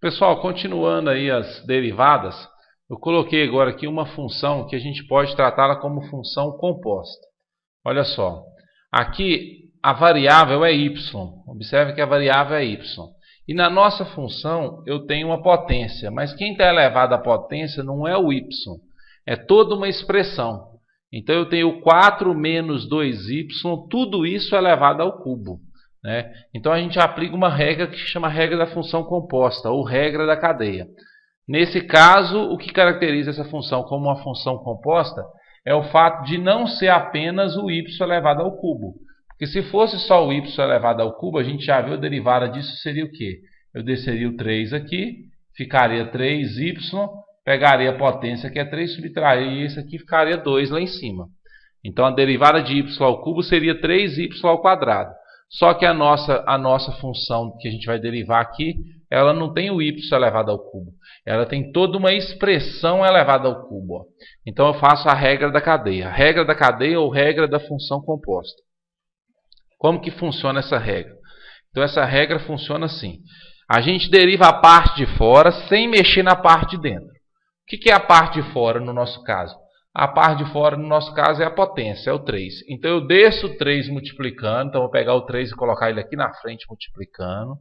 Pessoal, continuando aí as derivadas, eu coloquei agora aqui uma função que a gente pode tratá-la como função composta. Olha só, aqui a variável é y, observe que a variável é y. E na nossa função eu tenho uma potência, mas quem está elevado à potência não é o y, é toda uma expressão. Então eu tenho 4 menos 2y, tudo isso elevado ao cubo. Então a gente aplica uma regra que se chama regra da função composta, ou regra da cadeia. Nesse caso, o que caracteriza essa função como uma função composta é o fato de não ser apenas o y elevado ao cubo. Porque se fosse só o y elevado ao cubo, a gente já viu a derivada disso seria o quê? Eu desceria o 3 aqui, ficaria 3y, pegaria a potência que é 3, subtrairia isso aqui, ficaria 2 lá em cima. Então a derivada de y ao cubo seria 3y ao quadrado. Só que a nossa função que a gente vai derivar aqui, ela não tem o y elevado ao cubo. Ela tem toda uma expressão elevada ao cubo. Ó. Então eu faço a regra da cadeia. A regra da cadeia ou regra da função composta. Como que funciona essa regra? Então essa regra funciona assim. A gente deriva a parte de fora sem mexer na parte de dentro. O que é a parte de fora no nosso caso? A parte de fora, no nosso caso, é a potência, é o 3. Então, eu desço o 3 multiplicando. Então, eu vou pegar o 3 e colocar ele aqui na frente multiplicando.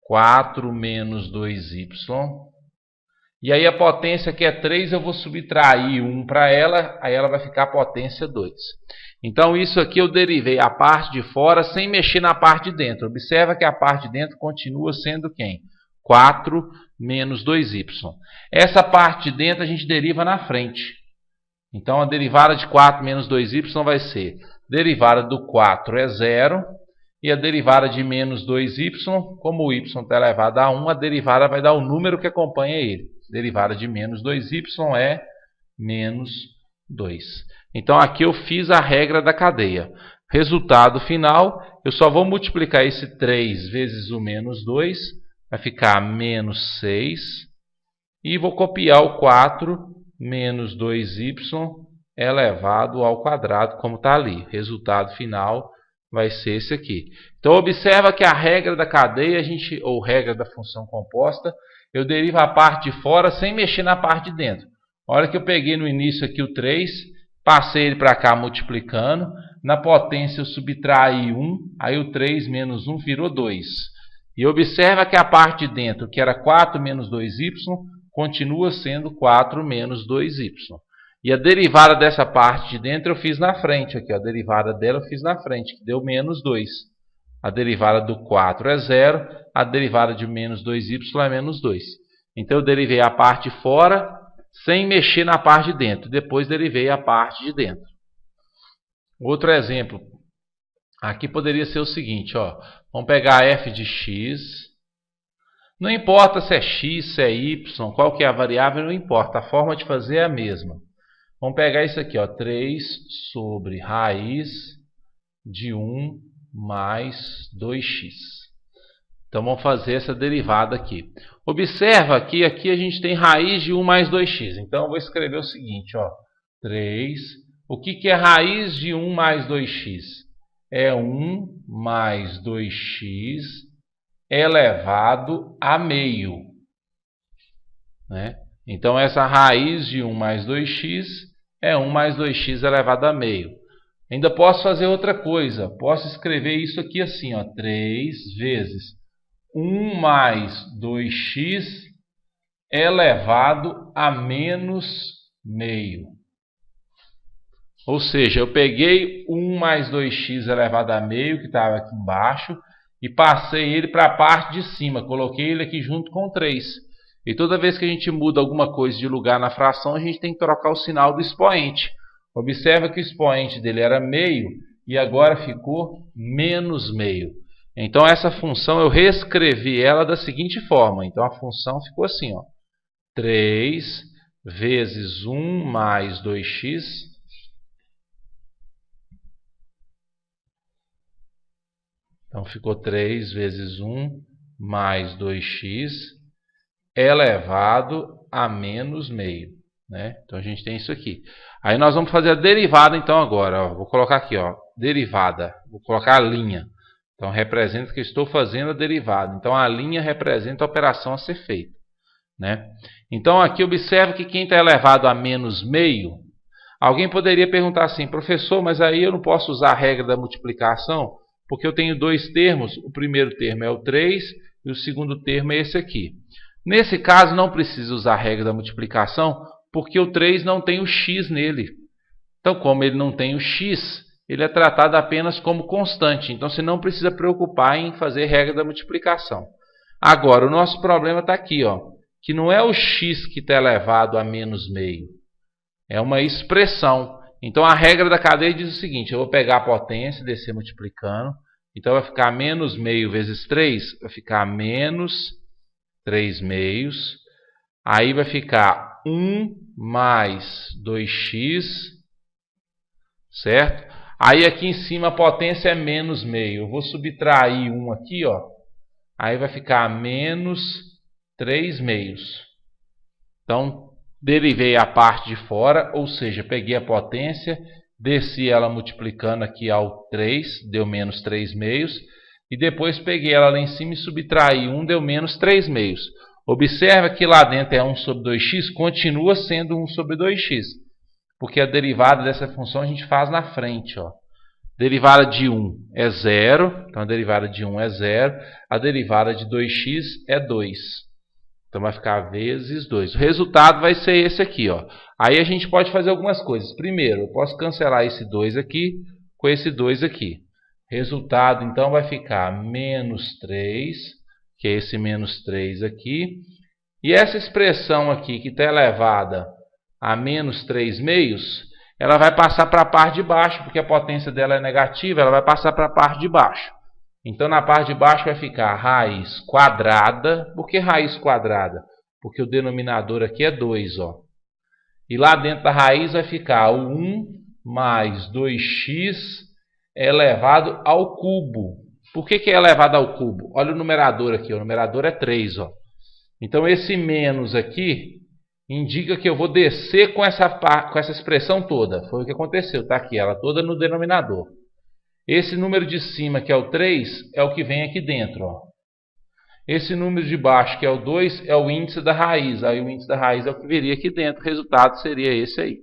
4 menos 2y. E aí, a potência que é 3, eu vou subtrair 1 para ela. Aí, ela vai ficar a potência 2. Então, isso aqui eu derivei a parte de fora sem mexer na parte de dentro. Observa que a parte de dentro continua sendo quem? 4 menos 2y. Essa parte de dentro a gente deriva na frente. Então, a derivada de 4 menos 2y vai ser derivada do 4 é 0. E a derivada de menos 2y, como o y está elevado a 1, a derivada vai dar o número que acompanha ele. Derivada de menos 2y é menos 2. Então, aqui eu fiz a regra da cadeia. Resultado final, eu só vou multiplicar esse 3 vezes o menos 2. Vai ficar menos 6. E vou copiar o 4 menos 2y elevado ao quadrado, como está ali. Resultado final vai ser esse aqui. Então, observa que a regra da cadeia, ou regra da função composta, eu derivo a parte de fora sem mexer na parte de dentro. Olha que eu peguei no início aqui o 3, passei ele para cá multiplicando. Na potência eu subtraí 1, aí o 3 menos 1 virou 2. E observa que a parte de dentro, que era 4 menos 2y, continua sendo 4 menos 2y. E a derivada dessa parte de dentro eu fiz na frente. Aqui, a derivada dela eu fiz na frente, que deu menos 2. A derivada do 4 é 0. A derivada de menos 2y é menos 2. Então eu derivei a parte de fora sem mexer na parte de dentro. Depois derivei a parte de dentro. Outro exemplo. Aqui poderia ser o seguinte. Ó, vamos pegar f de x. Não importa se é x, se é y, qual que é a variável, não importa. A forma de fazer é a mesma. Vamos pegar isso aqui, ó, 3 sobre raiz de 1 mais 2x. Então, vamos fazer essa derivada aqui. Observa que aqui a gente tem raiz de 1 mais 2x. Então, eu vou escrever o seguinte, ó, 3. O que é raiz de 1 mais 2x? É 1 mais 2x elevado a meio. Então, essa raiz de 1 mais 2x é 1 mais 2x elevado a meio. Ainda posso fazer outra coisa. Posso escrever isso aqui assim, ó, 3 vezes 1 mais 2x elevado a menos meio. Ou seja, eu peguei 1 mais 2x elevado a meio, que estava aqui embaixo, e passei ele para a parte de cima. Coloquei ele aqui junto com 3. E toda vez que a gente muda alguma coisa de lugar na fração, a gente tem que trocar o sinal do expoente. Observa que o expoente dele era meio e agora ficou menos meio. Então essa função eu reescrevi ela da seguinte forma. Então a função ficou assim, ó, 3 vezes 1 mais 2x Então, ficou 3 vezes 1 mais 2x elevado a menos meio. Então, a gente tem isso aqui. Aí, nós vamos fazer a derivada, então, agora. Ó. Vou colocar aqui, ó, derivada. Vou colocar a linha. Então representa que eu estou fazendo a derivada. Então a linha representa a operação a ser feita, né? Então aqui observe que quem está elevado a menos meio, alguém poderia perguntar assim, professor, mas aí eu não posso usar a regra da multiplicação, porque eu tenho dois termos, o primeiro termo é o 3 e o segundo termo é esse aqui. Nesse caso não precisa usar a regra da multiplicação, porque o 3 não tem o x nele. Então como ele não tem o x, ele é tratado apenas como constante. Então você não precisa preocupar em fazer regra da multiplicação. Agora, o nosso problema está aqui, ó, que não é o x que está elevado a menos meio. É uma expressão. Então a regra da cadeia diz o seguinte, eu vou pegar a potência, descer multiplicando. Então vai ficar menos meio vezes 3, vai ficar menos 3 meios. Aí vai ficar 1 mais 2x, certo? Aí aqui em cima a potência é menos meio. Eu vou subtrair 1 aqui, ó. Aí vai ficar menos 3 meios. Então, derivei a parte de fora, ou seja, peguei a potência, desci ela multiplicando aqui ao 3, deu menos 3 meios. E depois peguei ela lá em cima e subtraí 1, deu menos 3 meios. Observa que lá dentro é 1 sobre 2x, continua sendo 1 sobre 2x. Porque a derivada dessa função a gente faz na frente, ó. Derivada de 1 é 0, então a derivada de 1 é 0. A derivada de 2x é 2. Então vai ficar vezes 2. O resultado vai ser esse aqui, ó. Aí a gente pode fazer algumas coisas. Primeiro, eu posso cancelar esse 2 aqui com esse 2 aqui. Resultado, então, vai ficar menos 3, que é esse menos 3 aqui. E essa expressão aqui, que está elevada a menos 3 meios, ela vai passar para a parte de baixo, porque a potência dela é negativa, ela vai passar para a parte de baixo. Então, na parte de baixo vai ficar raiz quadrada. Por que raiz quadrada? Porque o denominador aqui é 2, ó. E lá dentro da raiz vai ficar o 1 mais 2x elevado ao cubo. Por que é elevado ao cubo? Olha o numerador aqui, o numerador é 3, ó. Então, esse menos aqui indica que eu vou descer com essa expressão toda. Foi o que aconteceu, está aqui, ela toda no denominador. Esse número de cima, que é o 3, é o que vem aqui dentro, ó. Esse número de baixo, que é o 2, é o índice da raiz. Aí o índice da raiz é o que viria aqui dentro. O resultado seria esse aí.